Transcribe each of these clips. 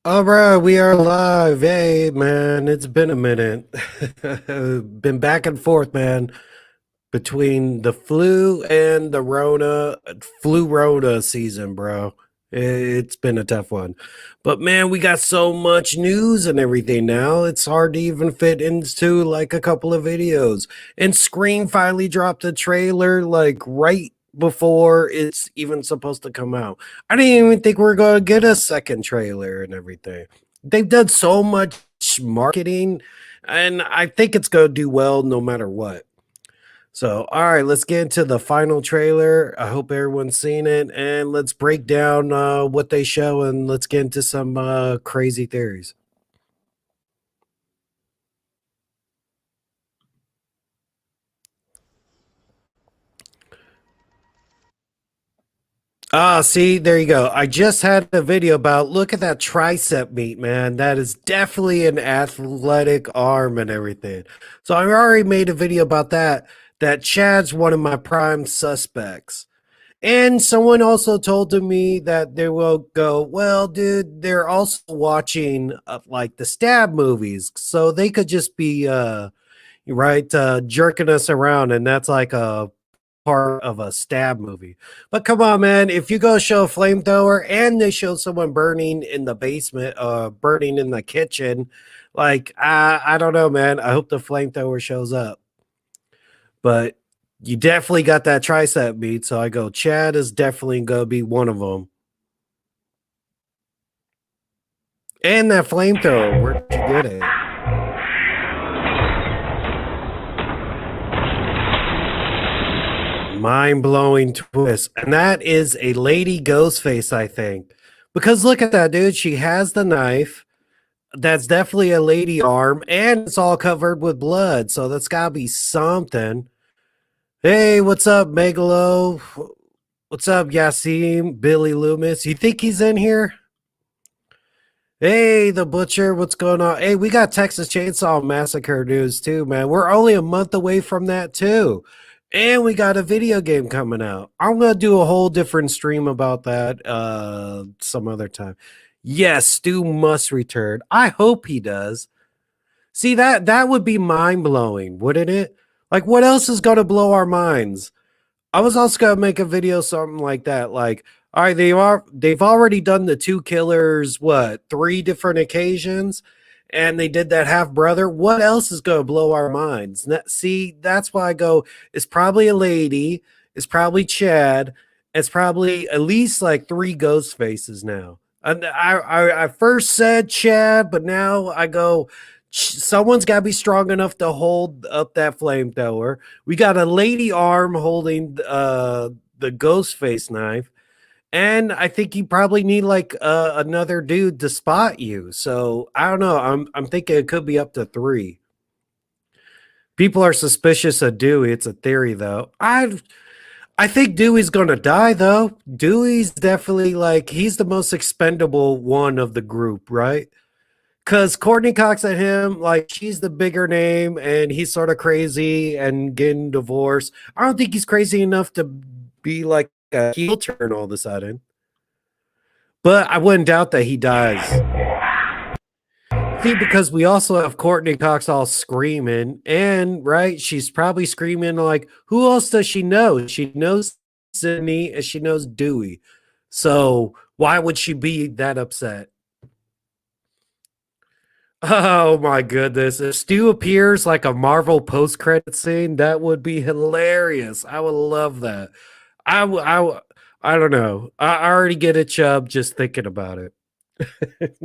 All right, we are live. Hey, man, it's been a minute. Been back and forth, man, between the flu and the flu Rona season, bro. It's been a tough one. But man, we got so much news and everything now. It's hard to even fit into like a couple of videos. And Scream finally dropped a trailer like right before it's even supposed to come out. I didn't even think we are going to get a second trailer and everything. They've done so much marketing, and I think it's going to do well no matter what. So, all right, let's get into the final trailer. I hope everyone's seen it, and let's break down what they show, and let's get into some crazy theories. Ah, see, there you go. I just had a video about look at that tricep meat, man. That is definitely an athletic arm and everything. So I already made a video about that. That Chad's one of my prime suspects. And someone also told to me that they will go, well, dude, they're also watching like the stab movies. So they could just be right jerking us around, and that's like a part of a stab movie. But come on, man, if you go show a flamethrower and they show someone burning in the basement, burning in the kitchen, like I don't know, man. I hope the flamethrower shows up. But you definitely got that tricep beat, so I go Chad is definitely gonna be one of them. And that flamethrower, where'd you get it? Mind-blowing twist. And that is a lady Ghostface, I think. Because look at that, dude. She has the knife. That's definitely a lady arm, and it's all covered with blood. So that's gotta be something. Hey, what's up, Megalo? What's up, Yasim? Billy Loomis? You think he's in here? Hey, the butcher, what's going on? Hey, we got Texas Chainsaw Massacre news too, man. We're only a month away from that too. And we got a video game coming out. I'm gonna do a whole different stream about that some other time. Yes, Stu must return. I hope he does. See that would be mind-blowing, wouldn't it? Like what else is gonna blow our minds? I was also gonna make a video something like that. Like, all right, they've already done the two killers, what, three different occasions, and they did that half brother. What else is gonna blow our minds? See, that's why I go. It's probably a lady. It's probably Chad. It's probably at least like three ghost faces now. And I first said Chad, but now I go. Someone's got to be strong enough to hold up that flamethrower. We got a lady arm holding the ghost face knife, and I think you probably need like another dude to spot you. So I don't know. I'm thinking it could be up to three. People are suspicious of Dewey. It's a theory though. I think Dewey's gonna die though. Dewey's definitely like he's the most expendable one of the group, right? Because Courteney Cox and him, like she's the bigger name, and he's sort of crazy and getting divorced. I don't think he's crazy enough to be like a heel turn all of a sudden. But I wouldn't doubt that he dies. See, because we also have Courteney Cox all screaming, and right, she's probably screaming like, who else does she know? She knows Sydney and she knows Dewey. So why would she be that upset? Oh my goodness. If Stu appears like a Marvel post-credit scene, that would be hilarious. I would love that. I don't know. I already get a chub just thinking about it.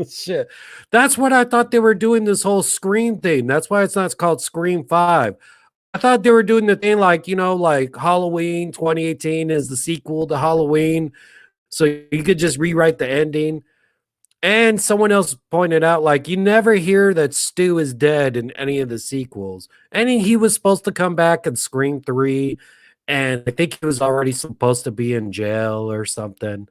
Shit. That's what I thought they were doing this whole Scream thing. That's why it's not called Scream 5. I thought they were doing the thing like, like Halloween 2018 is the sequel to Halloween. So you could just rewrite the ending. And someone else pointed out, like, you never hear that Stu is dead in any of the sequels. And he was supposed to come back in Scream 3, and I think he was already supposed to be in jail or something.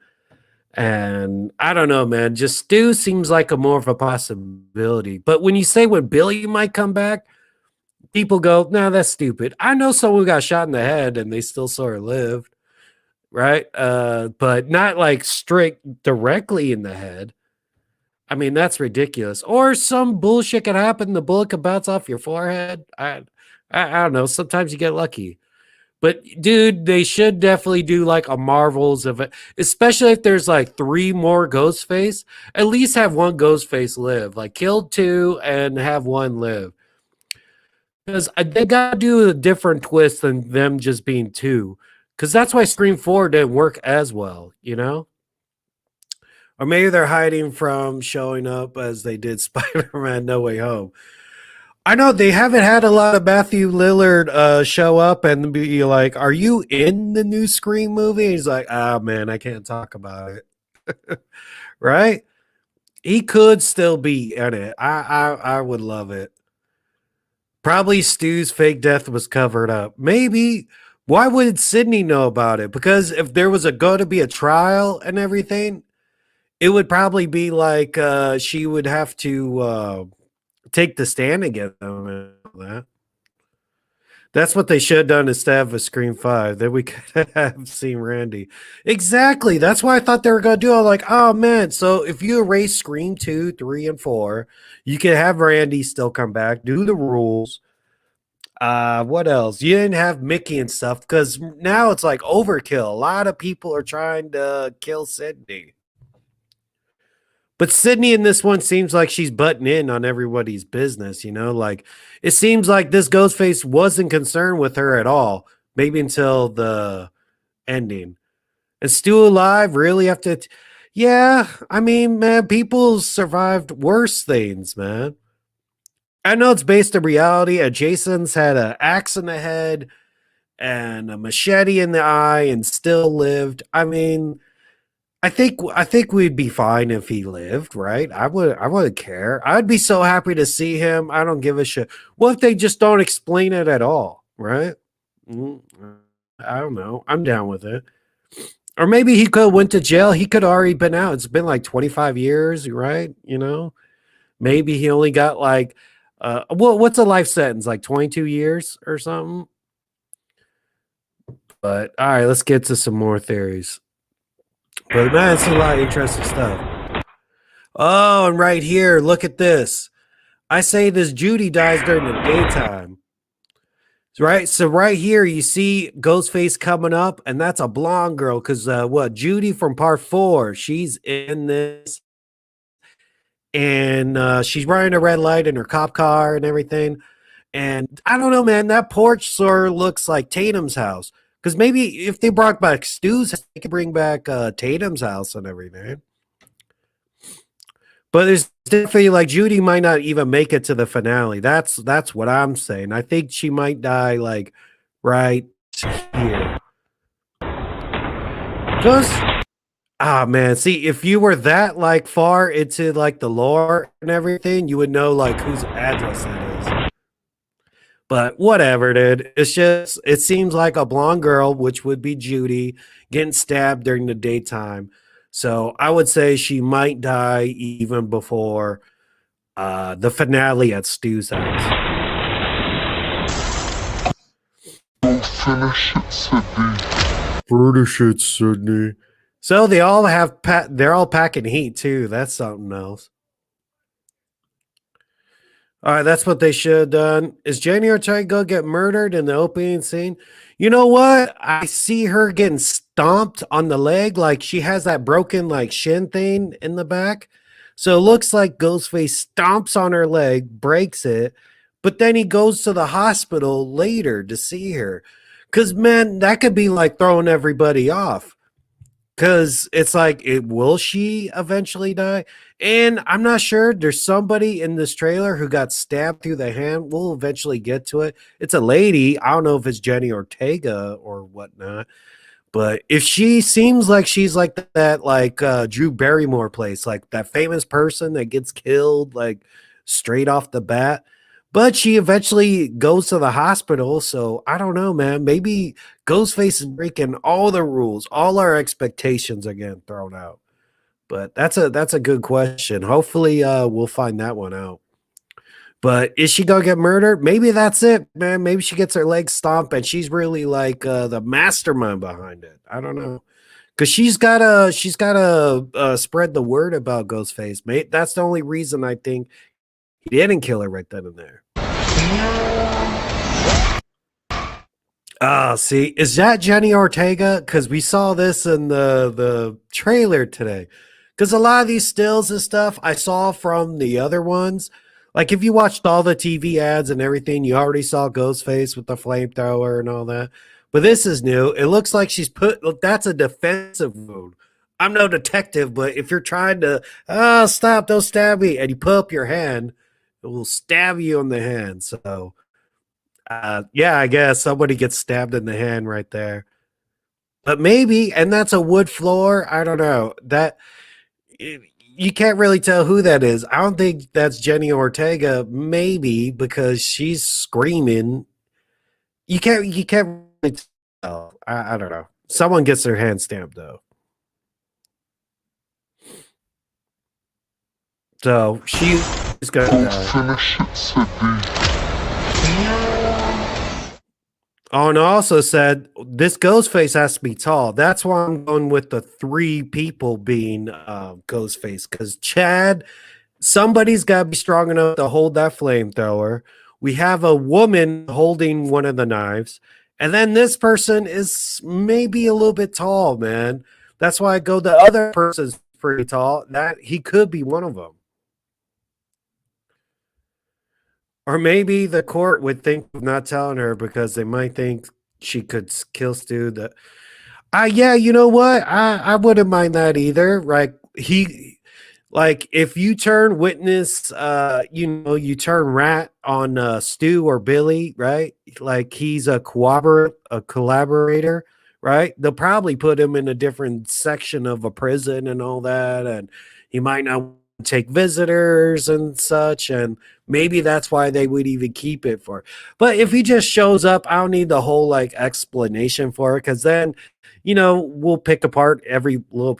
And I don't know, man. Just Stu seems like a more of a possibility. But when you say when Billy might come back, people go, no, that's stupid. I know someone who got shot in the head and they still sort of lived, right? But not like straight directly in the head. I mean, that's ridiculous. Or some bullshit could happen. The bullet could bounce off your forehead. I don't know. Sometimes you get lucky. But dude, they should definitely do like a Marvels of it, especially if there's like 3 more Ghostface. At least have one Ghostface live. Like kill 2 and have 1 live. Because they gotta do a different twist than them just being 2. Because that's why Scream 4 didn't work as well, you know? Or maybe they're hiding from showing up as they did Spider-Man No Way Home. I know they haven't had a lot of Matthew Lillard show up and be like, "Are you in the new Scream movie?" He's like, "Ah, man, I can't talk about it." Right? He could still be in it. I would love it. Probably Stu's fake death was covered up. Maybe. Why would Sydney know about it? Because if there was going to be a trial and everything, it would probably be like she would have to take the stand against them and all that. That's what they should have done instead of a Scream 5. Then we could have seen Randy. Exactly. That's why I thought they were going to do it. Like, oh, man. So if you erase Scream 2, 3, and 4, you could have Randy still come back, do the rules. What else? You didn't have Mickey and stuff because now it's like overkill. A lot of people are trying to kill Sydney. But Sydney in this one seems like she's butting in on everybody's business, you know? Like, it seems like this Ghostface wasn't concerned with her at all, maybe until the ending. And Stu alive, really have to. Yeah, I mean, man, people survived worse things, man. I know it's based in reality. Jason's had an axe in the head and a machete in the eye and still lived. I mean, I think we'd be fine if he lived, right? I wouldn't care. I'd be so happy to see him. I don't give a shit. What if they just don't explain it at all, right? Mm, I don't know. I'm down with it. Or maybe he could have went to jail. He could already been out. It's been like 25 years, right? You know? Maybe he only got like what's a life sentence? Like 22 years or something? But all right, let's get to some more theories. But man, it's a lot of interesting stuff. Oh, and right here, look at this. I say this Judy dies during the daytime. Right? So right here, you see Ghostface coming up, and that's a blonde girl. Because what Judy from part 4, she's in this, and she's running a red light in her cop car and everything. And I don't know, man. That porch sort of looks like Tatum's house. Because maybe if they brought back Stu's, they could bring back Tatum's house and everything. But there's definitely like Judy might not even make it to the finale. That's what I'm saying. I think she might die like right here. Because man, see, if you were that like far into like the lore and everything, you would know like whose address it is. But whatever, dude. It's just it seems like a blonde girl, which would be Judy, getting stabbed during the daytime. So I would say she might die even before the finale at Stu's house. Don't finish it, Sydney. Finish it, Sydney. So they all have they're all packing heat too. That's something else. All right, that's what they should have done. Is Jenna Ortega get murdered in the opening scene? You know what? I see her getting stomped on the leg, like she has that broken like shin thing in the back. So it looks like Ghostface stomps on her leg, breaks it, but then he goes to the hospital later to see her. Cause man, that could be like throwing everybody off. Cause it's like, will she eventually die? And I'm not sure. There's somebody in this trailer who got stabbed through the hand. We'll eventually get to it. It's a lady. I don't know if it's Jenna Ortega or whatnot. But if she seems like she's like that, like Drew Barrymore place, like that famous person that gets killed like straight off the bat. But she eventually goes to the hospital. So I don't know, man. Maybe Ghostface is breaking all the rules. All our expectations are getting thrown out. But that's a good question. Hopefully we'll find that one out. But is she gonna get murdered? Maybe that's it, man. Maybe she gets her leg stomped and she's really like the mastermind behind it. I don't know. because she's gotta spread the word about Ghostface, mate. That's the only reason I think he didn't kill her right then and there. See, is that Jenny Ortega? Because we saw this in the trailer today. Because a lot of these stills and stuff I saw from the other ones. Like if you watched all the TV ads and everything, you already saw Ghostface with the flamethrower and all that. But this is new. It looks like she's put. Look, that's a defensive wound. I'm no detective, but if you're trying to, stop, don't stab me, and you put up your hand, it will stab you in the hand. So yeah, I guess somebody gets stabbed in the hand right there. But maybe, and that's a wood floor. I don't know. You can't really tell who that is. I don't think that's Jenny Ortega. Maybe because she's screaming. You can't really tell. I don't know. Someone gets their hand stamped though. So she's gonna die. Finish it, said Oh, and also said this Ghostface has to be tall. That's why I'm going with the three people being Ghostface. Because Chad, somebody's got to be strong enough to hold that flamethrower. We have a woman holding one of the knives. And then this person is maybe a little bit tall, man. That's why I go the other person's pretty tall. That he could be one of them. Or maybe the court would think of not telling her because they might think she could kill Stu. Yeah, you know what? I wouldn't mind that either. Like if you turn witness, you turn rat on Stu or Billy, right? Like he's a collaborator, right? They'll probably put him in a different section of a prison and all that, and he might not take visitors and such, and maybe that's why they would even keep it for. But if he just shows up, I don't need the whole like explanation for it, because then we'll pick apart every little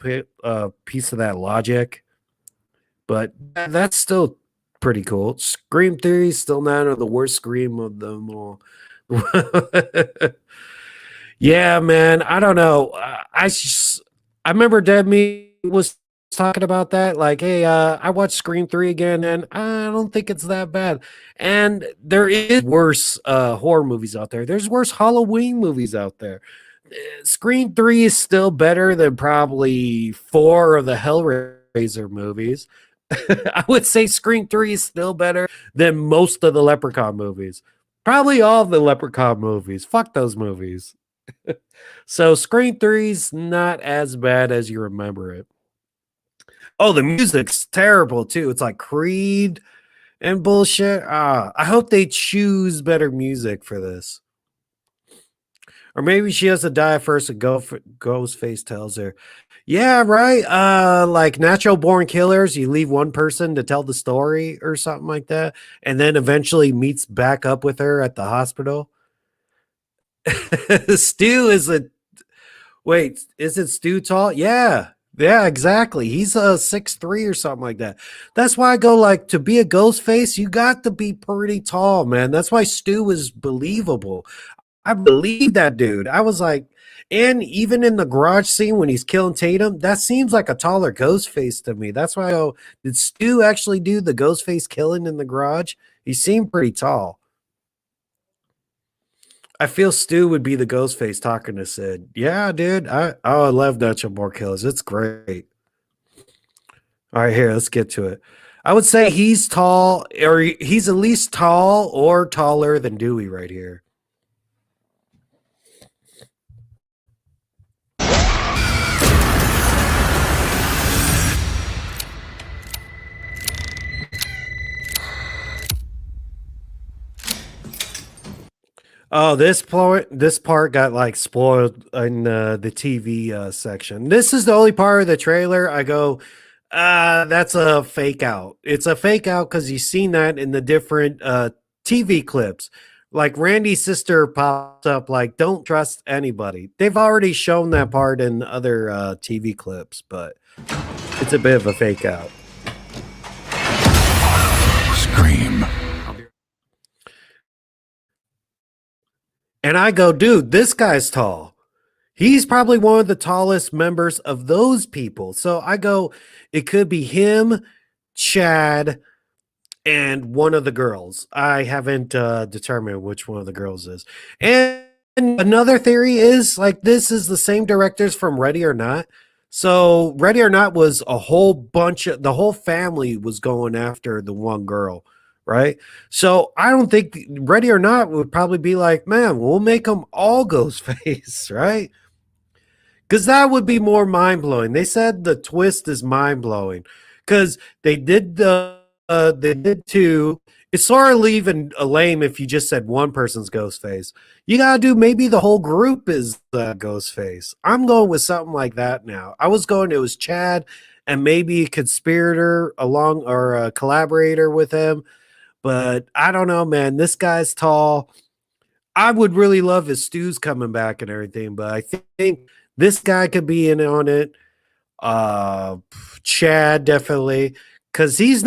piece of that logic. But that's still pretty cool. Scream 3 is still not the worst scream of them all. Yeah, man, I don't know. I remember Dead Meat was talking about that, like, hey, I watched Scream 3 again and I don't think it's that bad. And there is worse horror movies out there. There's worse Halloween movies out there. Scream 3 is still better than probably 4 of the Hellraiser movies. I would say Scream 3 is still better than most of the Leprechaun movies. Probably all of the Leprechaun movies. Fuck those movies. So Scream 3 is not as bad as you remember it. Oh, the music's terrible too. It's like Creed and bullshit. I hope they choose better music for this. Or maybe she has to die first and Ghostface tells her. Yeah, right. Like Natural Born Killers, you leave one person to tell the story or something like that, and then eventually meets back up with her at the hospital. Stu is it Stu tall? Yeah, exactly. He's a 6'3" or something like that. That's why I go, like, to be a Ghostface, you got to be pretty tall, man. That's why Stu is believable. I believe that dude. I was like, and even in the garage scene when he's killing Tatum, that seems like a taller Ghostface to me. That's why I go, did Stu actually do the Ghostface killing in the garage? He seemed pretty tall. I feel Stu would be the Ghostface talking to Sid. Yeah, dude. I love Natural Born Killers. It's great. All right, here, let's get to it. I would say he's tall, or he's at least tall or taller than Dewey right here. Oh, this part got like spoiled in the TV section. This is the only part of the trailer I go, that's a fake out. It's a fake out because you've seen that in the different TV clips. Like Randy's sister pops up like, don't trust anybody. They've already shown that part in other TV clips, but it's a bit of a fake out. Scream. And I go, dude, this guy's tall. He's probably one of the tallest members of those people. So I go, it could be him, Chad, and one of the girls. I haven't determined which one of the girls is. And another theory is like this is the same directors from Ready or Not. So Ready or Not was a whole bunch of the whole family was going after the one girl, right? So I don't think Ready or Not would probably be like, man, we'll make them all Ghostface, right? Because that would be more mind blowing. They said the twist is mind blowing because they did two. It's sort of leaving a lame if you just said one person's Ghostface. You gotta do maybe the whole group is Ghostface. I'm going with something like that now. I was going it was Chad and maybe a conspirator along or a collaborator with him, but I don't know, man. This guy's tall. I would really love if Stu's coming back and everything, but I think this guy could be in on it. Uh, Chad definitely, because he's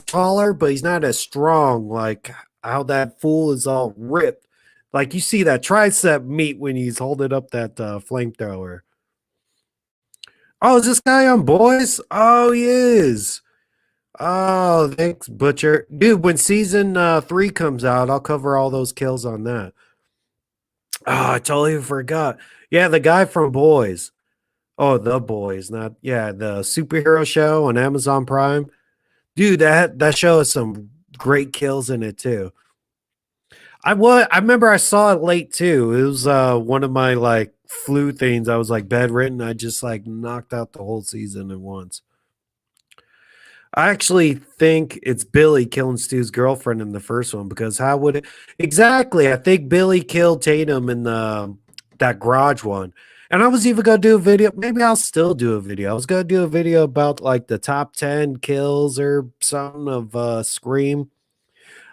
taller, but he's not as strong. Like how that fool is all ripped. Like you see that tricep meat when he's holding up that flamethrower. Oh, is this guy on Boys? Oh, he is. Oh, thanks, Butcher. Dude, when season 3 comes out, I'll cover all those kills on that. Oh, I totally forgot. Yeah, the guy from Boys. Oh, The Boys, not the superhero show on Amazon Prime. Dude, that show has some great kills in it too. I remember I saw it late too. It was one of my like flu things. I was like bedridden. I just like knocked out the whole season at once. I actually think it's Billy killing Stu's girlfriend in the first one because how would it exactly? I think Billy killed Tatum in the that garage one. And I was even gonna do a video. Maybe I'll still do a video. I was gonna do a video about like the top 10 kills or something of Scream.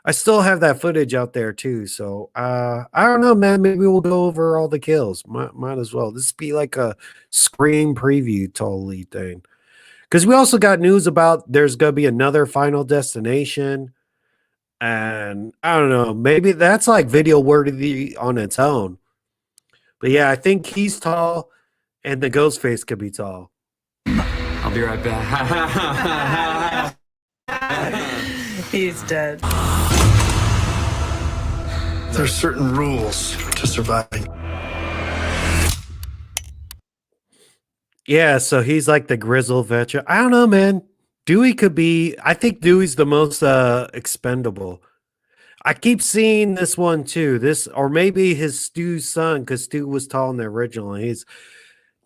I still have that footage out there too. So I don't know, man. Maybe we'll go over all the kills. Might as well. This be like a Scream preview totally thing. Because we also got news about there's gonna be another Final Destination. And I don't know, maybe that's like video worthy on its own. But yeah, I think he's tall and the Ghostface could be tall. I'll be right back. He's dead. There's certain rules to surviving. Yeah, so he's like the grizzled veteran. I don't know, man. Dewey could be. I think Dewey's the most expendable. I keep seeing this one too. This or maybe his Stu's son, because Stu was tall in the original. He's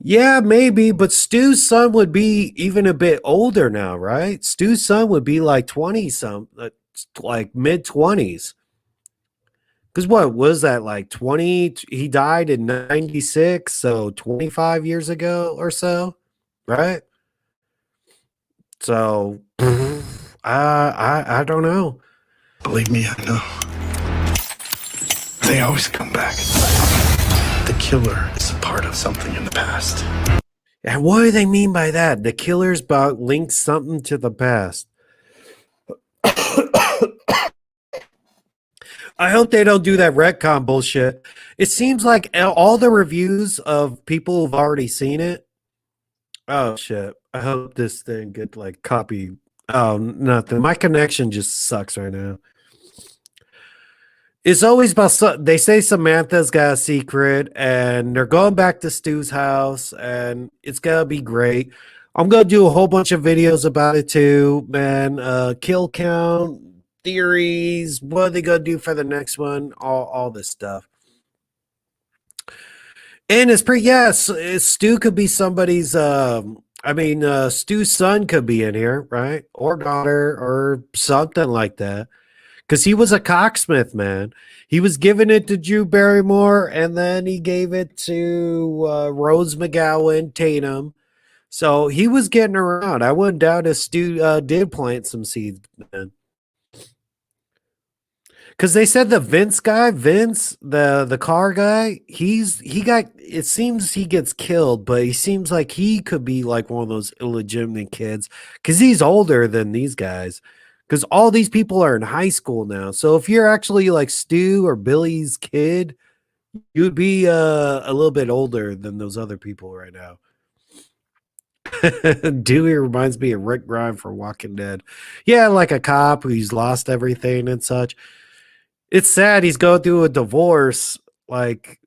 maybe, but Stu's son would be even a bit older now, right? Stu's son would be like 20 some, like mid 20s. Because what was that like 20? He died in 96, so 25 years ago or so, right? So I don't know. Believe me, I know. They always come back. The killer is a part of something in the past. And what do they mean by that? The killer's about links something to the past. I hope they don't do that retcon bullshit. It seems like all the reviews of people who've already seen it. Oh shit! I hope this thing get like copy. Oh, nothing. My connection just sucks right now. It's always about they say Samantha's got a secret and they're going back to Stu's house and it's gonna be great. I'm gonna do a whole bunch of videos about it too, man. Kill count, theories, what are they gonna do for the next one, all this stuff. And it's pretty Stu could be somebody's Stu's son could be in here, right? Or daughter or something like that. Because he was a cocksmith, man. He was giving it to Drew Barrymore, and then he gave it to Rose McGowan, Tatum. So he was getting around. I wouldn't doubt if Stu did plant some seeds, man. Because they said the Vince, the car guy, it seems he gets killed, but he seems like he could be like one of those illegitimate kids because he's older than these guys. Because all these people are in high school now. So if you're actually like Stu or Billy's kid, You'd be a little bit older than those other people right now. Dewey reminds me of Rick Grimes from Walking Dead. Yeah, like a cop who's lost everything and such. It's sad he's going through a divorce. Like,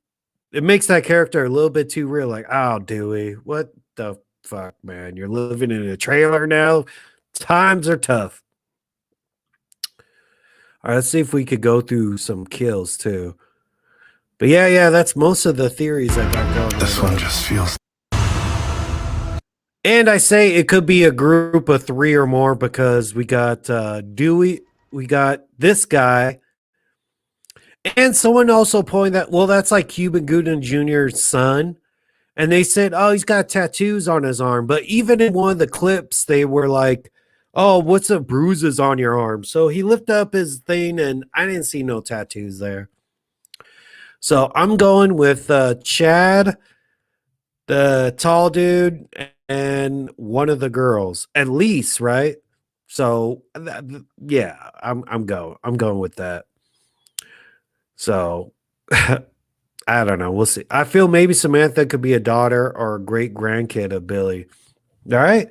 it makes that character a little bit too real. Like, oh, Dewey, what the fuck, man? You're living in a trailer now. Times are tough. All right, let's see if we could go through some kills too. But yeah, that's most of the theories I got going. This one just feels. And I say it could be a group of 3 or more because we got Dewey, we got this guy, and someone also pointed that, well, that's like Cuba Gooding Jr.'s son. And they said, oh, he's got tattoos on his arm. But even in one of the clips, they were like, oh, what's the bruises on your arm? So he lifted up his thing, and I didn't see no tattoos there. So I'm going with Chad, the tall dude, and one of the girls, at least, right? So yeah, I'm going with that. So I don't know. We'll see. I feel maybe Samantha could be a daughter or a great grandkid of Billy. All right.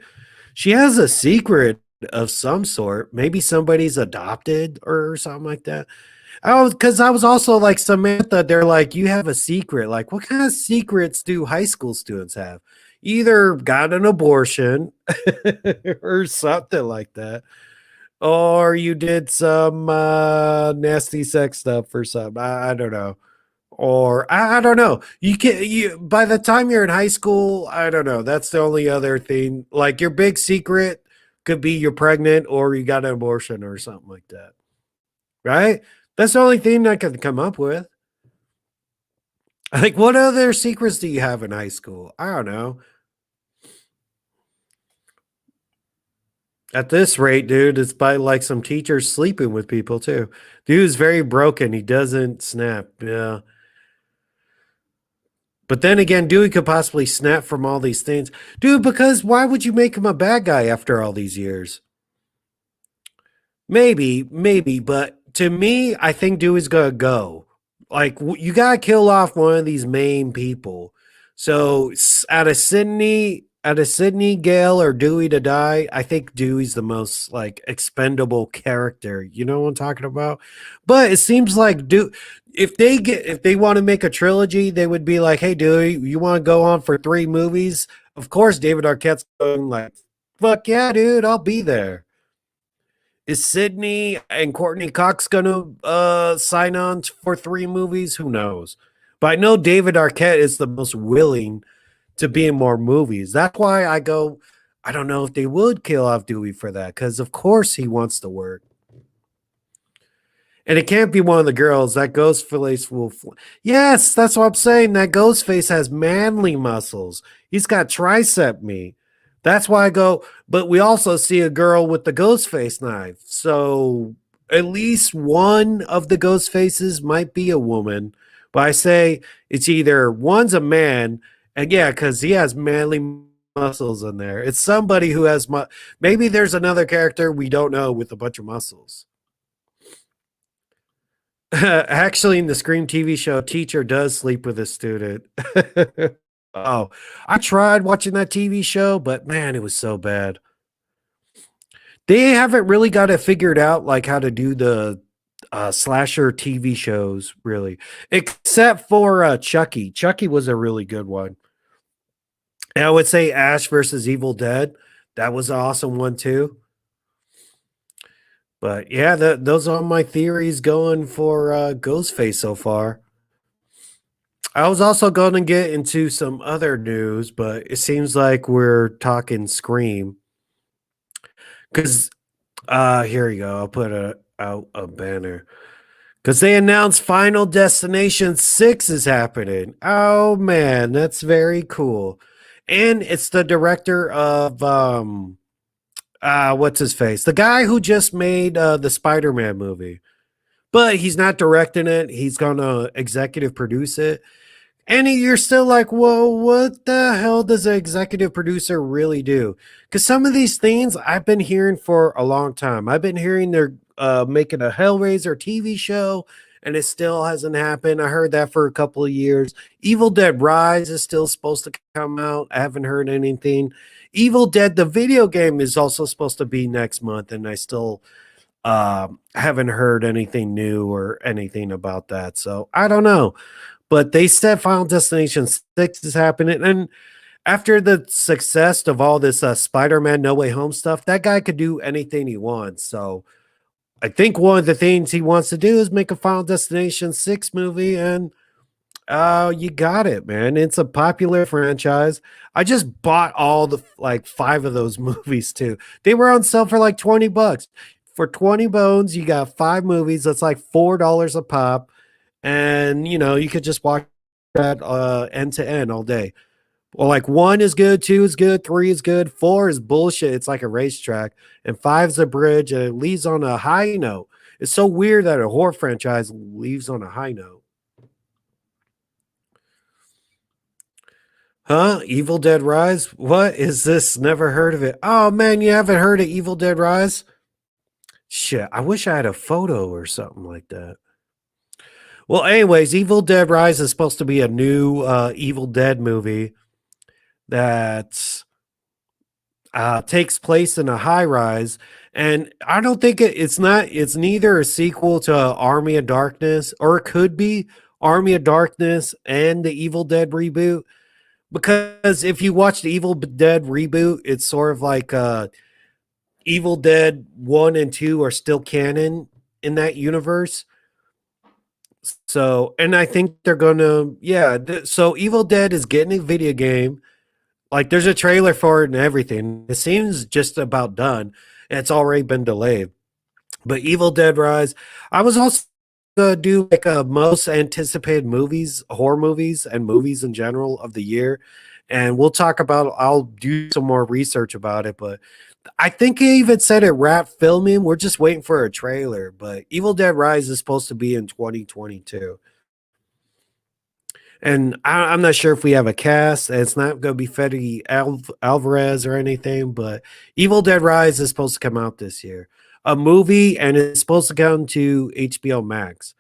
She has a secret of some sort. Maybe somebody's adopted or something like that. Because I was also like, Samantha, they're like, you have a secret. Like, what kind of secrets do high school students have? Either got an abortion or something like that, or you did some nasty sex stuff or something. I don't know. Or I don't know. You by the time you're in high school, I don't know. That's the only other thing. Like, your big secret could be you're pregnant or you got an abortion or something like that. Right? That's the only thing I could come up with. Like, what other secrets do you have in high school? I don't know. At this rate, dude, it's by like some teachers sleeping with people too. Dude's very broken. He doesn't snap. Yeah. But then again, Dewey could possibly snap from all these things. Dude, because why would you make him a bad guy after all these years? Maybe, but to me, I think Dewey's gonna go. Like, you gotta kill off one of these main people. So out of Sydney, Gale, or Dewey to die, I think Dewey's the most like expendable character. You know what I'm talking about? But it seems like if they want to make a trilogy, they would be like, hey, Dewey, you want to go on for 3 movies? Of course, David Arquette's going like, fuck yeah, dude, I'll be there. Is Sydney and Courteney Cox gonna sign on for 3 movies? Who knows? But I know David Arquette is the most willing to be in more movies. That's why I go, I don't know if they would kill off Dewey for that, because of course he wants to work. And it can't be one of the girls. That Ghostface will. Yes, that's what I'm saying. That Ghostface has manly muscles. He's got tricep meat. That's why I go, but we also see a girl with the Ghostface knife. So at least one of the Ghostfaces might be a woman. But I say it's either one's a man, and yeah, because he has manly muscles in there. It's somebody who has, maybe there's another character we don't know with a bunch of muscles. Actually, in the Scream TV show, teacher does sleep with a student. Oh, I tried watching that TV show, but man, it was so bad. They haven't really got it figured out, like how to do the slasher TV shows, really, except for Chucky. Chucky was a really good one. And I would say Ash versus Evil Dead. That was an awesome one too. But yeah, those are my theories going for Ghostface so far. I was also going to get into some other news, but it seems like we're talking Scream. Because here you go. I'll put a banner. Because they announced Final Destination 6 is happening. Oh, man, that's very cool. And it's the director of, what's his face? The guy who just made the Spider-Man movie. But he's not directing it. He's going to executive produce it. And you're still like, whoa, what the hell does an executive producer really do? Because some of these things I've been hearing for a long time. I've been hearing they're making a Hellraiser TV show, and it still hasn't happened. I heard that for a couple of years. Evil Dead Rise is still supposed to come out. I haven't heard anything. Evil Dead, the video game, is also supposed to be next month, and I still haven't heard anything new or anything about that. So I don't know. But they said Final Destination 6 is happening. And after the success of all this Spider-Man No Way Home stuff, that guy could do anything he wants. So I think one of the things he wants to do is make a Final Destination 6 movie. And you got it, man. It's a popular franchise. I just bought all the like 5 of those movies too. They were on sale for like $20. For 20 bones, you got 5 movies. That's like $4 a pop. And you could just watch that end to end all day. Well, like 1 is good, 2 is good, 3 is good, 4 is bullshit. It's like a racetrack, and 5's a bridge, and it leaves on a high note. It's so weird that a horror franchise leaves on a high note. Huh? Evil Dead Rise? What is this? Never heard of it. Oh man, you haven't heard of Evil Dead Rise? Shit, I wish I had a photo or something like that. Well, anyways, Evil Dead Rise is supposed to be a new Evil Dead movie that takes place in a high rise. And I don't think it's neither a sequel to Army of Darkness, or it could be Army of Darkness and the Evil Dead reboot. Because if you watch the Evil Dead reboot, it's sort of like Evil Dead 1 and 2 are still canon in that universe. So, and I think they're gonna, so Evil Dead is getting a video game. Like, there's a trailer for it and everything. It seems just about done. And it's already been delayed. But Evil Dead Rise, I was also gonna do like a most anticipated movies, horror movies, and movies in general of the year. And we'll talk about, I'll do some more research about it, but I think he even said it wrapped filming. We're just waiting for a trailer, but Evil Dead Rise is supposed to be in 2022. And I'm not sure if we have a cast. It's not going to be Fede Alvarez or anything, but Evil Dead Rise is supposed to come out this year. A movie, and it's supposed to come to HBO Max.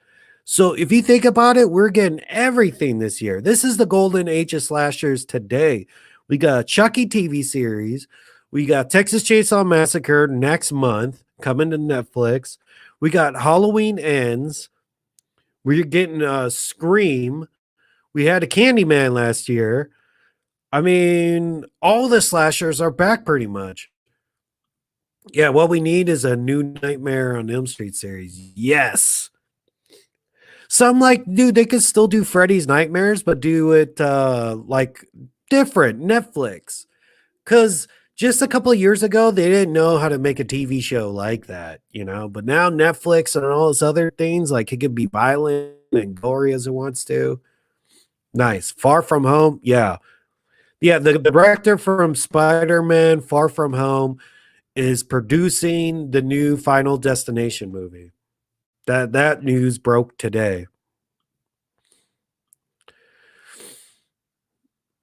So if you think about it, we're getting everything this year. This is the golden age of slashers today. We got a Chucky TV series. We got Texas Chainsaw Massacre next month coming to Netflix. We got Halloween Ends. We're getting Scream. We had a Candyman last year. I mean, all the slashers are back pretty much. Yeah, what we need is a new Nightmare on Elm Street series. Yes. So I'm like, dude, they could still do Freddy's Nightmares, but do it like different, Netflix. Because just a couple of years ago, they didn't know how to make a TV show like that, But now Netflix and all those other things, like it could be violent and gory as it wants to. Nice. Far From Home, yeah. Yeah, the director from Spider-Man Far From Home is producing the new Final Destination movie. That news broke today.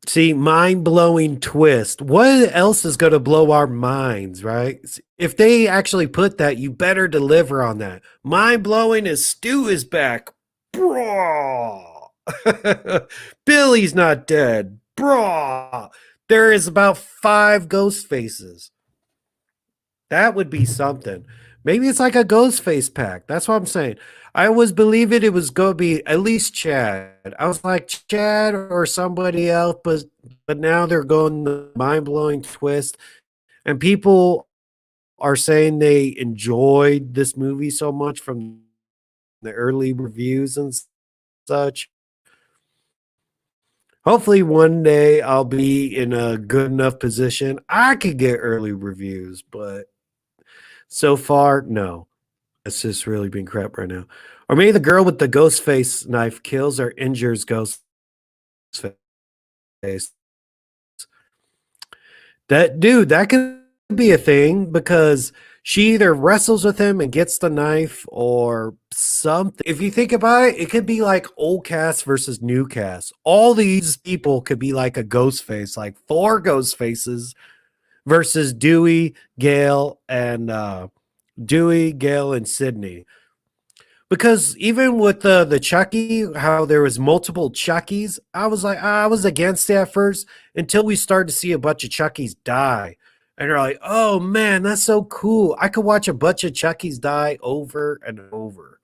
See, mind-blowing twist. What else is going to blow our minds, right? If they actually put that, you better deliver on that. Mind-blowing is Stu is back. Bro. Billy's not dead. Bro. There is about 5 ghost faces. That would be something. Maybe it's like a Ghostface pack. That's what I'm saying. I always believed it was going to be at least Chad. I was like, Chad or somebody else, but now they're going the mind-blowing twist. And people are saying they enjoyed this movie so much from the early reviews and such. Hopefully one day I'll be in a good enough position I could get early reviews, but so far, no. It's just really been crap right now. Or maybe the girl with the ghost face knife kills or injures Ghostface. That could be a thing because she either wrestles with him and gets the knife or something. If you think about it, it could be like old cast versus new cast. All these people could be like a ghost face, like 4 ghost faces versus Dewey, Gale, and Sydney. Because even with the Chucky, how there was multiple Chuckies, I was like, I was against it at first until we started to see a bunch of Chuckies die. And you're like, oh man, that's so cool. I could watch a bunch of Chuckies die over and over.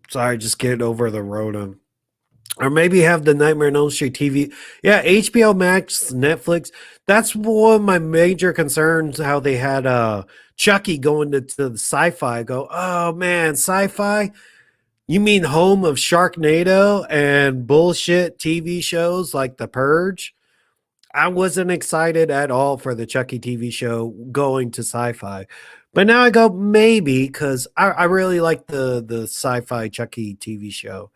Sorry, just getting over the Rona. Or maybe have the Nightmare on Elm Street TV. Yeah, HBO Max, Netflix. That's one of my major concerns, how they had Chucky going to the sci-fi. Go, oh man, sci-fi? You mean home of Sharknado and bullshit TV shows like The Purge? I wasn't excited at all for the Chucky TV show going to sci-fi. But now I go, maybe, because I really like the sci-fi Chucky TV show.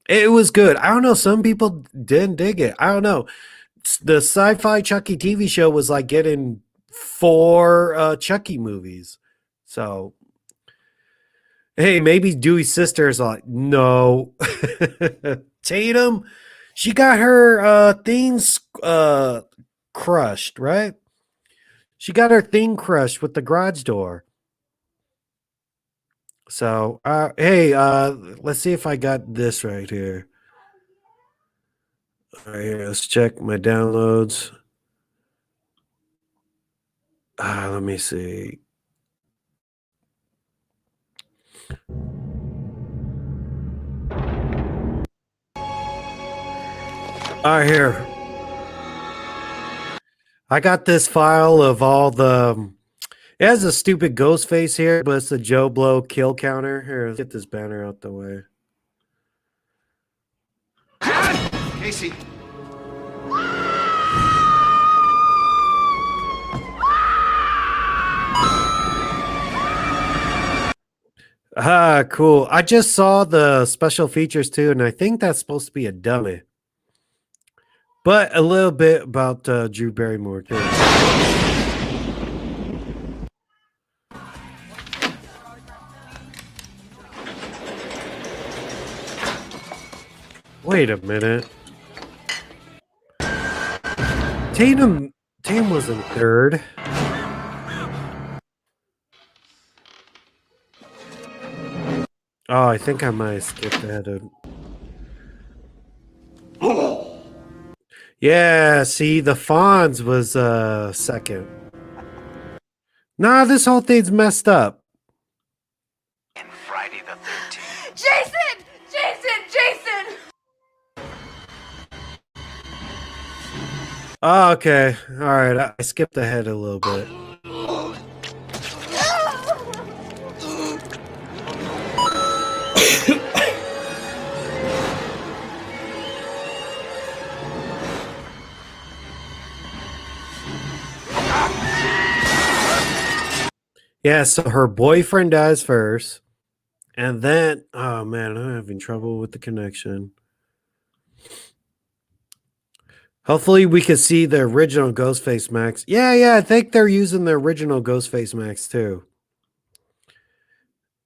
It was good. I don't know. Some people didn't dig it. I don't know. The sci-fi Chucky TV show was like getting 4 Chucky movies. So, hey, maybe Dewey's sister is like, no. Tatum, she got her things crushed, right? She got her thing crushed with the garage door. So, hey, let's see if I got this right here. All right, here, let's check my downloads. Let me see. All right, here. I got this file of all the. It has a stupid Ghostface here, but it's a Joe Blow kill counter. Here, let's get this banner out the way. Casey. Cool. I just saw the special features too, and I think that's supposed to be a dummy. But a little bit about Drew Barrymore too. Wait a minute. Tatum wasn't third. Oh, I think I might have skipped ahead of. Yeah, see, the Fonz was second. Nah, this whole thing's messed up. And Friday the 13th. Jason! Jason! Oh, okay. All right. I skipped ahead a little bit. Yeah, so her boyfriend dies first. And then, oh man, I'm having trouble with the connection. Hopefully we can see the original Ghostface Max. Yeah, I think they're using the original Ghostface Max too.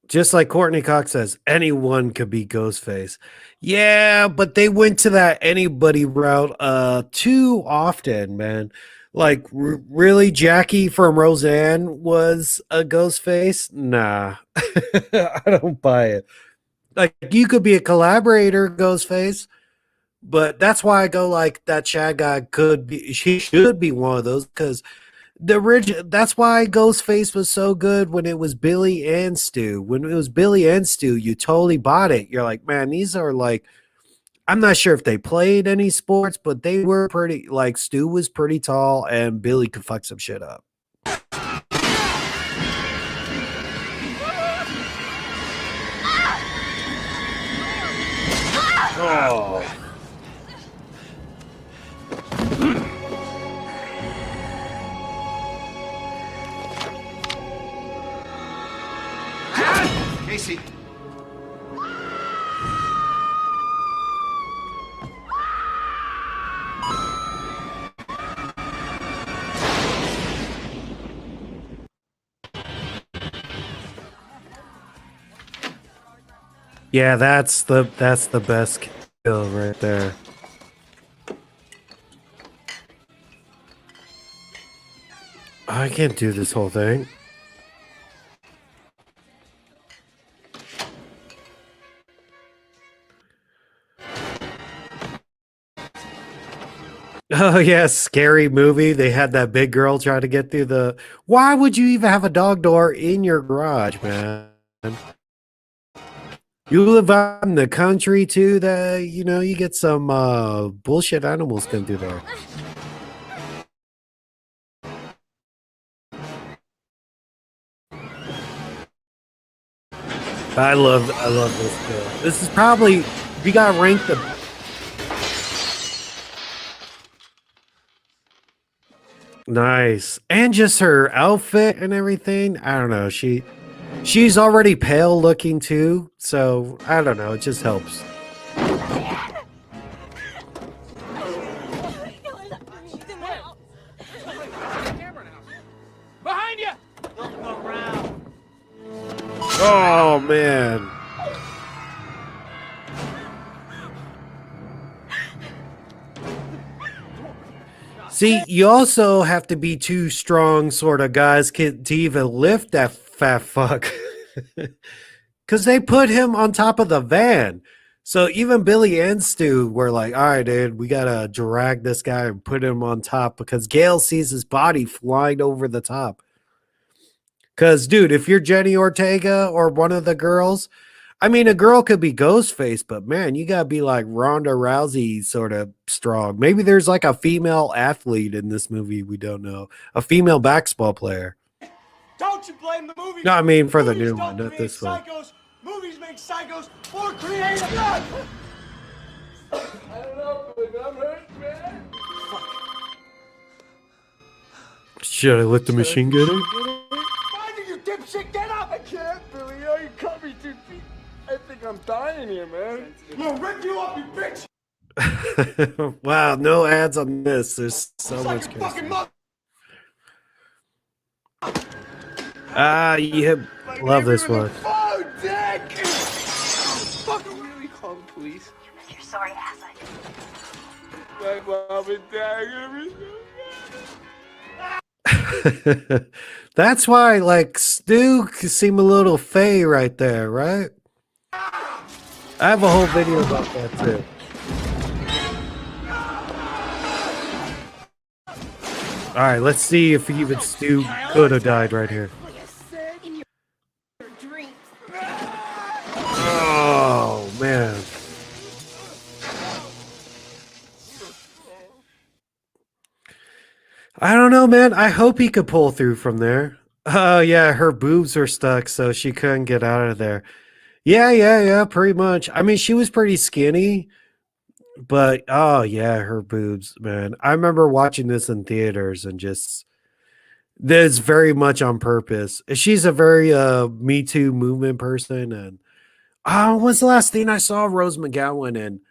Just like Courteney Cox says, anyone could be Ghostface. Yeah, but they went to that anybody route too often, man. Like, really, Jackie from Roseanne was a Ghostface? Nah, I don't buy it. Like, you could be a collaborator, Ghostface. But that's why I go like that Chad guy could be, she should be one of those, because the original, that's why Ghostface was so good when it was Billy and Stu. When it was Billy and Stu, you totally bought it. You're like, man, these are like, I'm not sure if they played any sports, but they were pretty, like Stu was pretty tall and Billy could fuck some shit up. Oh. Casey. Yeah, that's the best kill right there. I can't do this whole thing. Oh yeah, scary movie. They had that big girl try to get through the. Why would you even have a dog door in your garage, man? You live out in the country too. That you get some bullshit animals come through there. I love this girl. This is probably we got ranked the. Nice. And just her outfit and everything. I don't know. She's already pale looking too, so I don't know, it just helps. Behind you! Oh man. See, you also have to be two strong sort of guys to even lift that fat fuck. Because they put him on top of the van. So even Billy and Stu were like, all right, dude, we got to drag this guy and put him on top because Gail sees his body flying over the top. Because, dude, if you're Jenna Ortega or one of the girls, I mean, a girl could be Ghostface, but man, you gotta be like Ronda Rousey sort of strong. Maybe there's like a female athlete in this movie we don't know. A female basketball player. Don't you blame the movie? No, I mean for the Movies new don't one, not create this one. psychos. Movies make psychos more creative. I don't know, but I'm hurt, man. Should I let the machine get it? Why did you dipshit get up? I can't, Billy. Oh, you cut me too deep. I think I'm dying here, man. I'm gonna rip you up, you bitch. Wow, no ads on this. There's so It's much. like your fucking mother. Yeah, love this one. Oh, Dick! Fucking really call the police. You're sorry ass. My mom and dad are gonna be so That's why, like, Stu could seem a little fey right there, right? I have a whole video about that too. All right, let's see if even Stu could have died right here. Oh man. I don't know, man. I hope he could pull through from there. Oh yeah, her boobs were stuck, so she couldn't get out of there. Yeah, pretty much. I mean, she was pretty skinny, but oh yeah, her boobs, man. I remember watching this in theaters and just this very much on purpose. She's a very Me Too movement person, and what's the last thing I saw Rose McGowan in?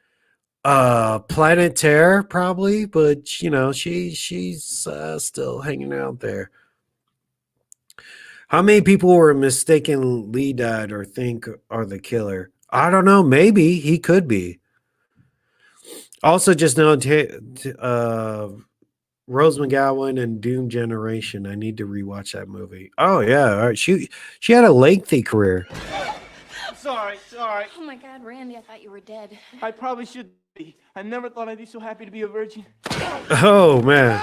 Planet Terror, probably, but you know, she's still hanging out there. How many people were mistaken Lee died or think are the killer? I don't know. Maybe he could be. Also, just know Rose McGowan and Doom Generation. I need to rewatch that movie. Oh yeah, all right. She had a lengthy career. Sorry. Oh my God, Randy, I thought you were dead. I probably should be. I never thought I'd be so happy to be a virgin. Oh man.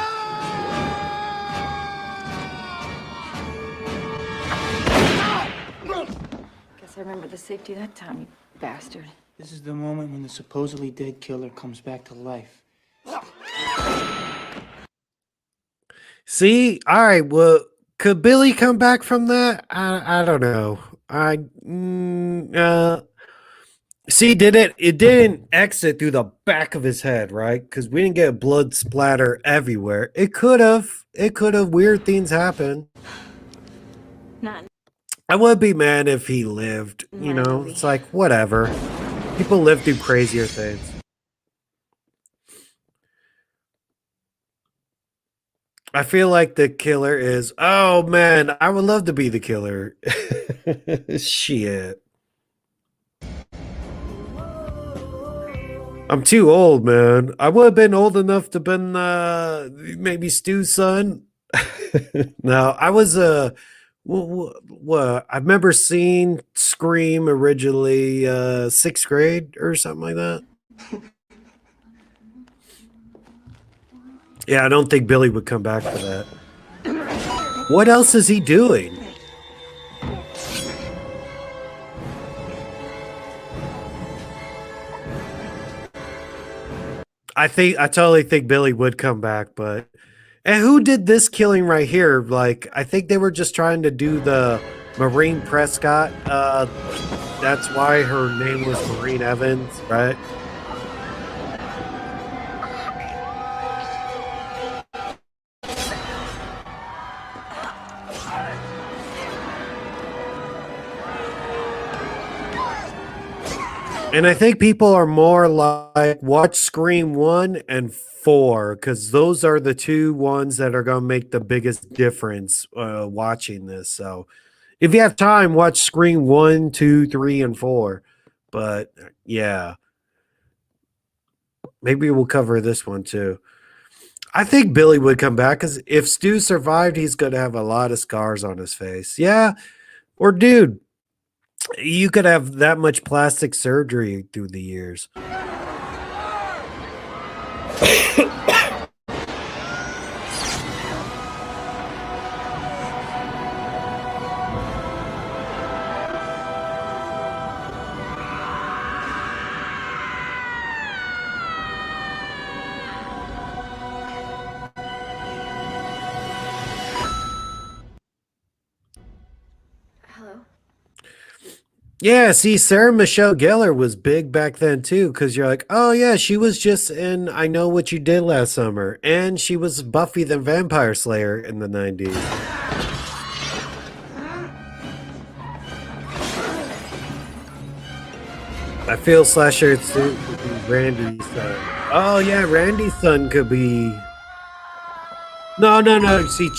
Guess I remember the safety that time, you bastard. This is the moment when the supposedly dead killer comes back to life. See, all right. Well, could Billy come back from that? I don't know. See, did it? It didn't exit through the back of his head, right? Because we didn't get blood splatter everywhere. It could have. It could have. Weird things happen. Not. I would be mad if he lived. You know, it's like whatever. People live through crazier things. I feel like the killer is. Oh man, I would love to be the killer. Shit. I'm too old, man. I would have been old enough to been maybe Stu's son. No, I was I remember seeing Scream originally, sixth grade or something like that. Yeah, I don't think Billy would come back for that. What else is he doing? I totally think Billy would come back, but and who did this killing right here? Like, I think they were just trying to do the Maureen Prescott. That's why her name was Maureen Evans, right? And I think people are more like, watch Scream 1 and 4, because those are the two ones that are going to make the biggest difference watching this. So if you have time, watch Scream 1, 2, 3, and 4. But yeah, maybe we'll cover this one too. I think Billy would come back, because if Stu survived, he's going to have a lot of scars on his face. Yeah. Or dude, you could have that much plastic surgery through the years. Yeah, see, Sarah Michelle Gellar was big back then too, because you're like, oh yeah, she was just in I Know What You Did Last Summer, and she was Buffy the Vampire Slayer in the 90s. I feel Slasher suit could be Randy's son. Oh yeah, Randy's son could be. No. See,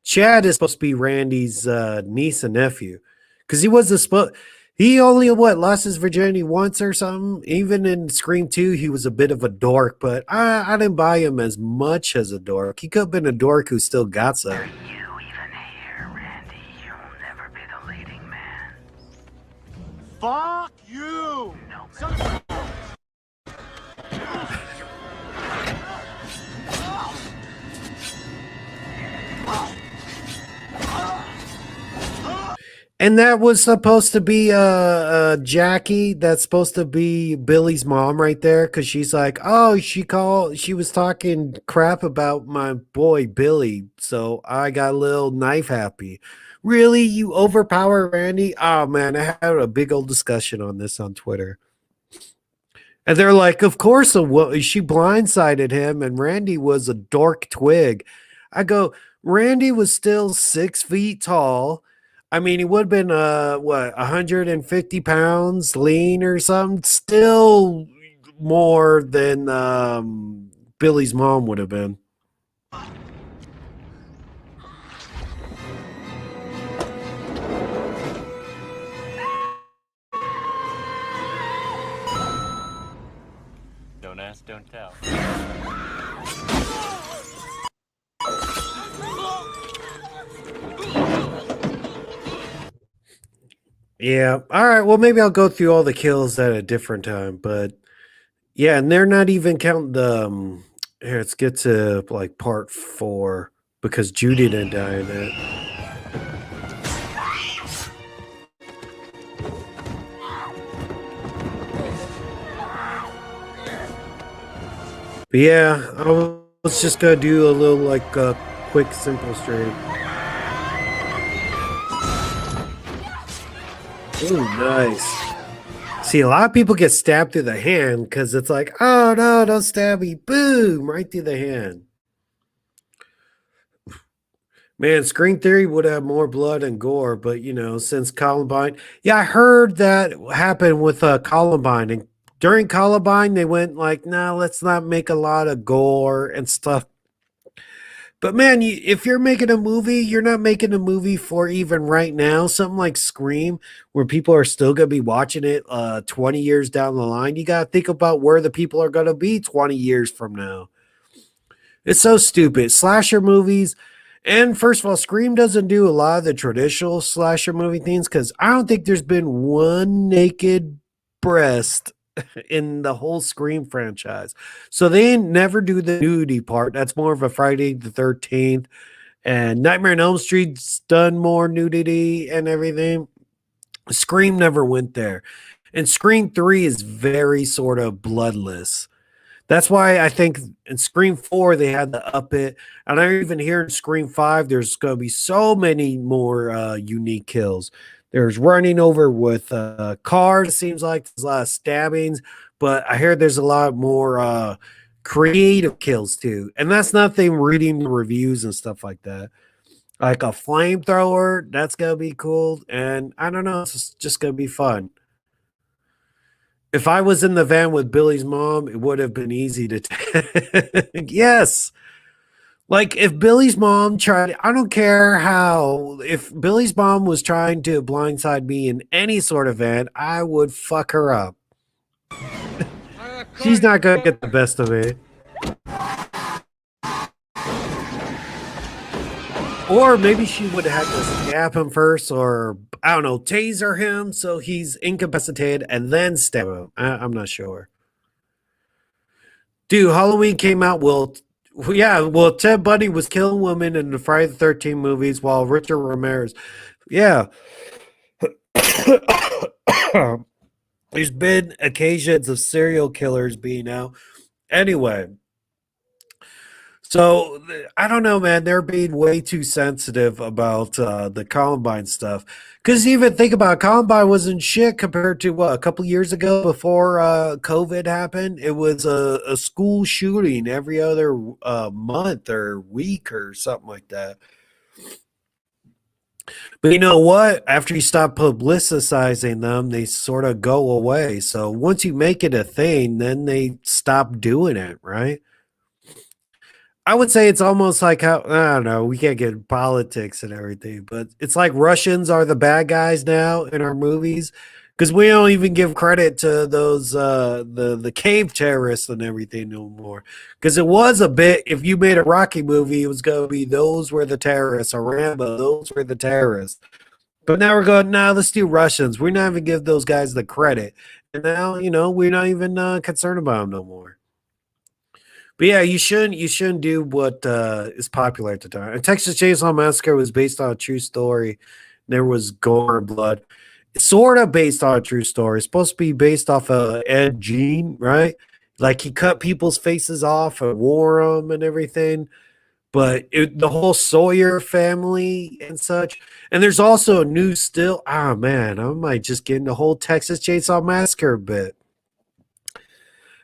Chad is supposed to be Randy's niece and nephew, because he was he only lost his virginity once or something. Even in Scream 2, he was a bit of a dork, but I didn't buy him as much as a dork. He could have been a dork who still got some. Are you even here, Randy? You'll never be the leading man. Fuck you! No, And that was supposed to be Jackie. That's supposed to be Billy's mom right there, because she's like, oh, she was talking crap about my boy Billy, so I got a little knife happy. Really, you overpower Randy? Oh man, I had a big old discussion on this on Twitter. And they're like, of course, she blindsided him, and Randy was a dork twig. I go, Randy was still 6 feet tall. I mean, he would have been 150 pounds lean or something. Still more than Billy's mom would have been. Don't ask, don't tell. Yeah. All right. Well, maybe I'll go through all the kills at a different time. But yeah, and they're not even counting the. Here, let's get to like part 4, because Judy didn't die in it. But yeah, I was just gonna do a little like quick, simple stream. Ooh, nice. See, a lot of people get stabbed through the hand because it's like, oh no, don't stab me. Boom, right through the hand. Man, Screen Theory would have more blood and gore, but since Columbine. Yeah, I heard that happened with Columbine. And during Columbine, they went like, no, let's not make a lot of gore and stuff. But man, if you're making a movie, you're not making a movie for even right now. Something like Scream, where people are still going to be watching it 20 years down the line. You got to think about where the people are going to be 20 years from now. It's so stupid. Slasher movies, and first of all, Scream doesn't do a lot of the traditional slasher movie things because I don't think there's been one naked breast in the whole Scream franchise. So they never do the nudity part. That's more of a Friday the 13th. And Nightmare on Elm Street's done more nudity and everything. Scream never went there. And Scream 3 is very sort of bloodless. That's why I think in Scream 4 they had to up it. And I even hear in Scream 5 there's going to be so many more unique kills. There's running over with cars, it seems like there's a lot of stabbings, but I hear there's a lot more creative kills too. And that's nothing reading the reviews and stuff like that. Like a flamethrower, that's going to be cool. And I don't know, it's just going to be fun. If I was in the van with Billy's mom, it would have been easy to yes. Like if Billy's mom tried, I don't care how, if Billy's mom was trying to blindside me in any sort of van, I would fuck her up. She's not going to get the best of me. Or maybe she would have had to stab him first, or I don't know, taser him so he's incapacitated and then stab him. I'm not sure. Dude, Halloween came out. Well, Ted Bundy was killing women in the Friday the 13th movies while Richard Ramirez. Yeah. There's been occasions of serial killers being out. Anyway. So I don't know, man. They're being way too sensitive about the Columbine stuff. Because even think about it, Columbine wasn't shit compared to what, a couple years ago before COVID happened. It was a school shooting every other month or week or something like that. But you know what? After you stop publicizing them, they sort of go away. So once you make it a thing, then they stop doing it, right? I would say it's almost like how, I don't know, we can't get into politics and everything, but it's like Russians are the bad guys now in our movies because we don't even give credit to those the cave terrorists and everything no more. Because it was a bit, if you made a Rocky movie, it was going to be those were the terrorists, or Rambo, those were the terrorists. But now we're going, nah, let's do Russians. We're not even give those guys the credit. And now, you know, we're not even concerned about them no more. But yeah, you shouldn't do what is popular at the time. And Texas Chainsaw Massacre was based on a true story. There was gore and blood. It's sort of based on a true story. It's supposed to be based off of Ed Gein, right? Like he cut people's faces off and wore them and everything. But the whole Sawyer family and such. And there's also a new still. Oh, man, I might just get in the whole Texas Chainsaw Massacre bit.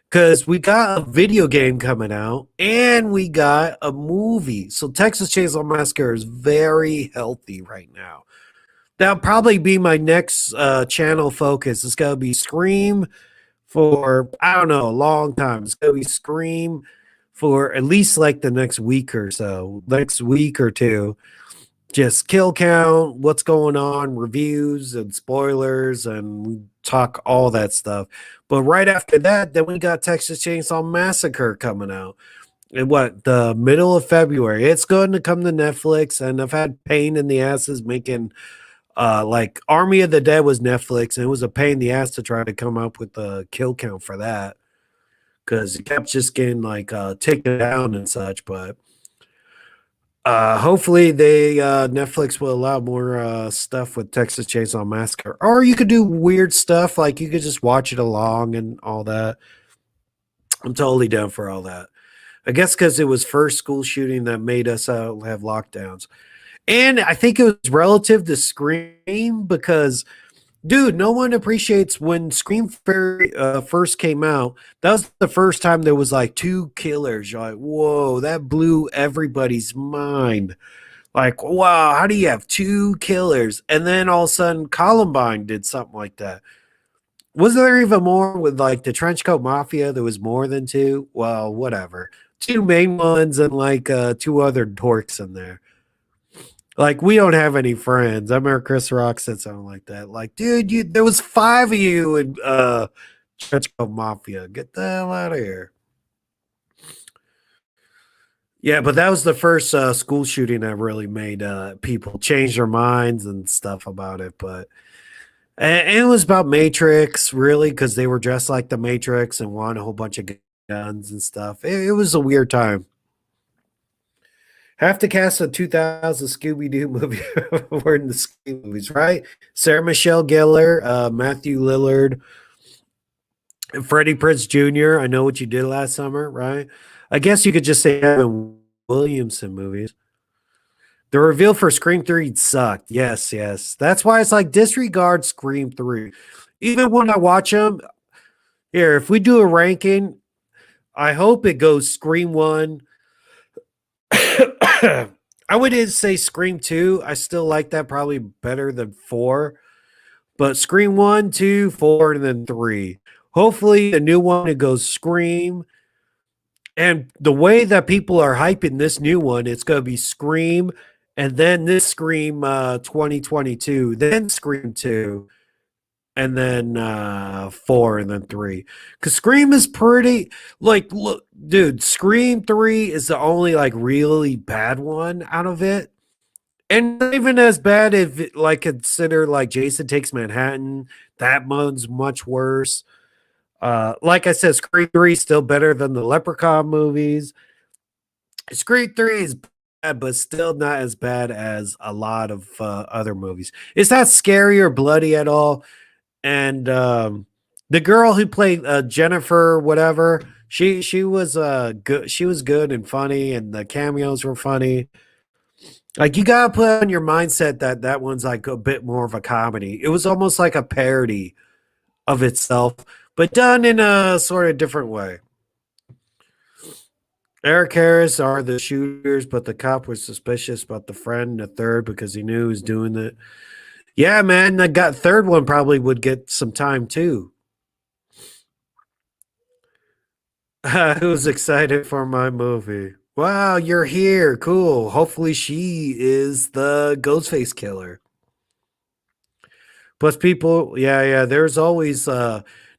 Because we got a video game coming out and we got a movie. So Texas Chainsaw Massacre is very healthy right now. That'll probably be my next channel focus. It's going to be Scream for, I don't know, a long time. It's going to be Scream for at least like the next week or so. Next week or two. Just kill count, what's going on, reviews and spoilers, and we talk all that stuff. But right after that, then we got Texas Chainsaw Massacre coming out. In what, the middle of February. It's going to come to Netflix, and I've had pain in the asses making like Army of the Dead was Netflix, and it was a pain in the ass to try to come up with the kill count for that. Because it kept just getting like taken down and such, but hopefully they Netflix will allow more stuff with Texas Chainsaw Massacre. Or you could do weird stuff, like you could just watch it along and all that. I'm totally down for all that. I guess because it was first school shooting that made us have lockdowns. And I think it was relative to Scream because, dude, no one appreciates when Scream first came out. That was the first time there was like two killers. You're like, whoa, that blew everybody's mind. Like, wow, how do you have two killers? And then all of a sudden, Columbine did something like that. Was there even more with like the Trenchcoat Mafia? There was more than two? Well, whatever. Two main ones and like two other dorks in there. Like, we don't have any friends. I remember Chris Rock said something like that. Like, dude, there was 5 of you in Trenchcoat Mafia. Get the hell out of here. Yeah, but that was the first school shooting that really made people change their minds and stuff about it. But and it was about Matrix, really, because they were dressed like the Matrix and won a whole bunch of guns and stuff. It was a weird time. Half the cast of 2000 Scooby Doo movie were in the Scooby movies, right? Sarah Michelle Gellar, Matthew Lillard, Freddie Prinze Jr. I Know What You Did Last Summer, right? I guess you could just say Evan Williamson movies. The reveal for Scream 3 sucked. Yes, yes. That's why it's like disregard Scream 3. Even when I watch them, here, if we do a ranking, I hope it goes Scream 1. I wouldn't say Scream 2. I still like that probably better than 4. But Scream 1, 2, 4, and then 3. Hopefully, a new one, it goes Scream. And the way that people are hyping this new one, it's going to be Scream, and then this Scream 2022, then Scream 2, and then 4, and then 3. Because Scream is pretty, like, look, dude, Scream 3 is the only, like, really bad one out of it. And not even as bad if, like, consider, like, Jason Takes Manhattan. That one's much worse. Like I said, Scream 3 is still better than the Leprechaun movies. Scream 3 is bad, but still not as bad as a lot of other movies. It's not scary or bloody at all. And the girl who played Jennifer, whatever, she was good. She was good and funny, and the cameos were funny. Like, you gotta put on your mindset that that one's like a bit more of a comedy. It was almost like a parody of itself, but done in a sort of different way. Eric Harris are the shooters, but the cop was suspicious about the friend, the third, because he knew he was doing it. Yeah, man, that third one probably would get some time too. Who's excited for my movie? Wow, you're here. Cool. Hopefully she is the Ghostface killer. Plus people, yeah, there's always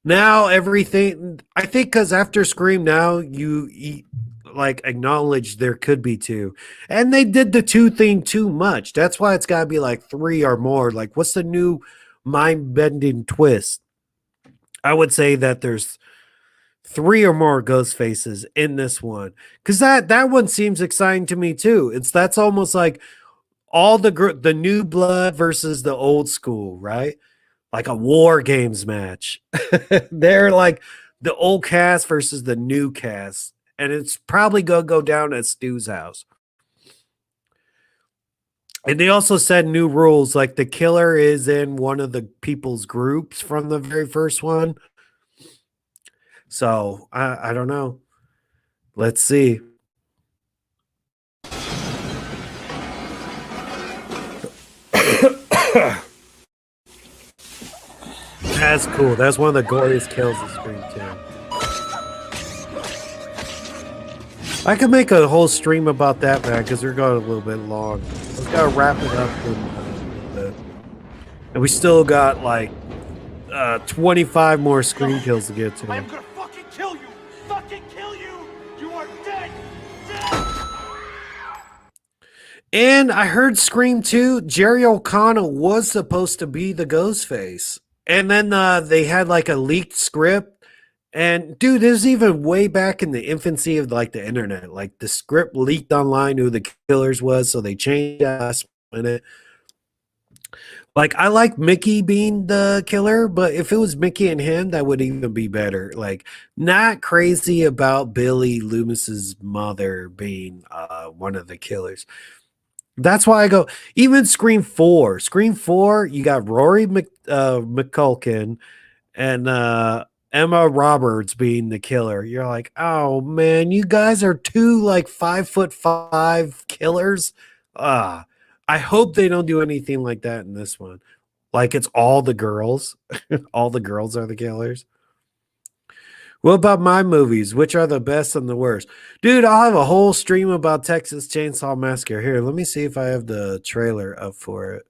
now everything, I think, because after Scream now you like acknowledge there could be 2. And they did the 2 thing too much. That's why it's got to be like 3 or more. Like, what's the new mind-bending twist? I would say that there's 3 or more ghost faces in this one, because that one seems exciting to me too. That's almost like all the new blood versus the old school, right? Like a War Games match. They're like the old cast versus the new cast, and it's probably gonna go down at Stu's house. And they also said new rules, like the killer is in one of the people's groups from the very first one. So I don't know. Let's see. That's cool. That's one of the goriest kills of Scream 2. I could make a whole stream about that, man, because we're going a little bit long. Let's gotta wrap it up in a little bit. And we still got like 25 more Scream kills to get to. I'm gonna fucking kill you! Fucking kill you! You are dead! Dead! And I heard Scream 2, Jerry O'Connell was supposed to be the Ghostface. And then they had like a leaked script. And dude, this is even way back in the infancy of like the internet. Like the script leaked online who the killers was, so they changed it last minute. Like, I like Mickey being the killer, but if it was Mickey and him, that would even be better. Like, not crazy about Billy Loomis's mother being one of the killers. That's why I go, even Scream 4. Scream 4, you got Rory McCulkin and Emma Roberts being the killer. You're like, oh man, you guys are 2 like 5'5" killers. I hope they don't do anything like that in this one. Like, it's all the girls. All the girls are the killers. What about my movies? Which are the best and the worst? Dude, I'll have a whole stream about Texas Chainsaw Massacre. Here, let me see if I have the trailer up for it.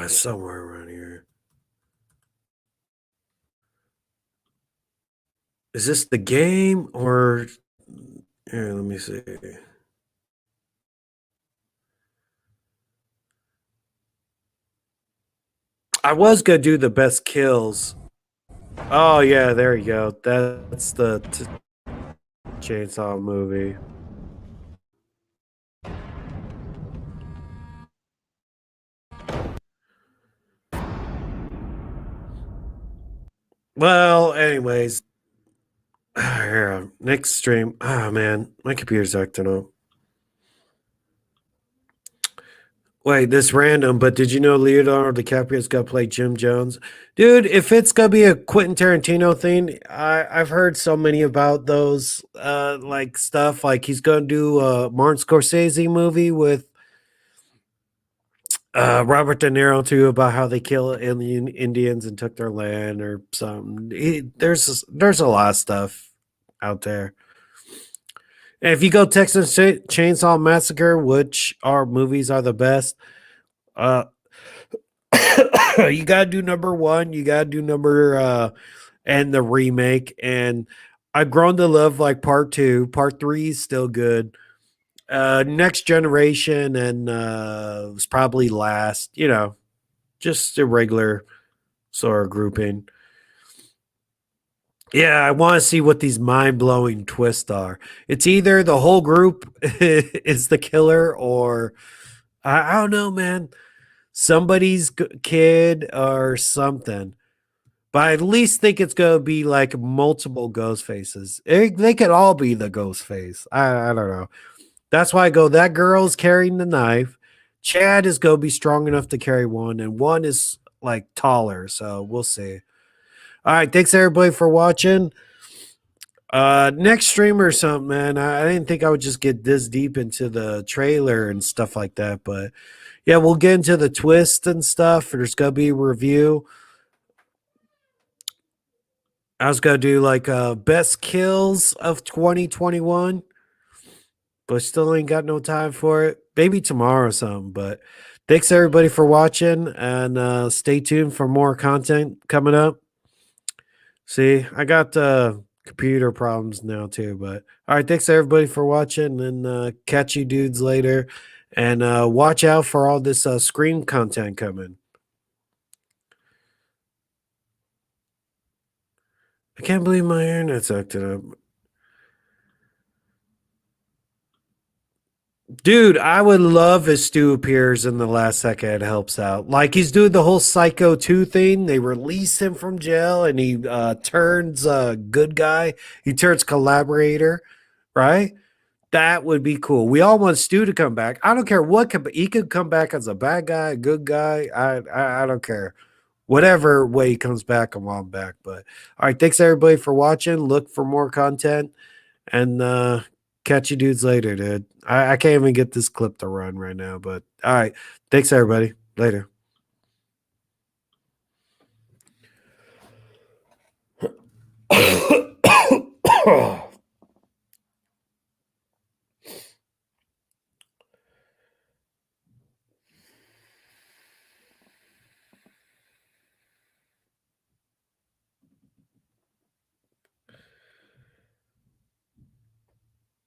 Somewhere around here. Is this the game or Here, let me see. I was gonna do the best kills. Oh yeah, there you go. That's the Chainsaw movie. Well, anyways, here, next stream. Oh man, my computer's acting up. Wait, this random, but did you know Leonardo DiCaprio's gonna play Jim Jones? Dude, if it's gonna be a Quentin Tarantino thing, I've heard so many about those like stuff. Like he's gonna do a Martin Scorsese movie with Robert De Niro too, about how they kill Indians and took their land or something. There's a lot of stuff out there. And if you go Texas Chainsaw Massacre, which our movies are the best, you gotta do number one. You gotta do number and the remake. And I've grown to love like part two. Part three is still good. Next Generation and was probably last. You know, just a regular sort of grouping. Yeah, I want to see what these mind-blowing twists are. It's either the whole group is the killer, or I don't know, man. Somebody's kid or something. But I at least think it's going to be like multiple ghost faces. They could all be the ghost face. I don't know. That's why I go, that girl's carrying the knife. Chad is going to be strong enough to carry one, and one is like taller. So we'll see. All right. Thanks everybody for watching. Next stream or something, man. I didn't think I would just get this deep into the trailer and stuff like that. But yeah, we'll get into the twist and stuff. There's going to be a review. I was going to do like best kills of 2021. But still ain't got no time for it. Maybe tomorrow or something. But thanks everybody for watching. And stay tuned for more content coming up. See, I got computer problems now too. But all right, thanks everybody for watching. And catch you dudes later. And watch out for all this Scream content coming. I can't believe my internet's acting up. Dude, I would love if Stu appears in the last second. It helps out. Like he's doing the whole Psycho 2 thing. They release him from jail and he turns good guy. He turns collaborator, right? That would be cool. We all want Stu to come back. I don't care what he could come back as a bad guy, a good guy. I don't care. Whatever way he comes back, I want him back. But all right, thanks everybody for watching. Look for more content and catch you dudes later, dude. I can't even get this clip to run right now, but all right. Thanks, everybody. Later.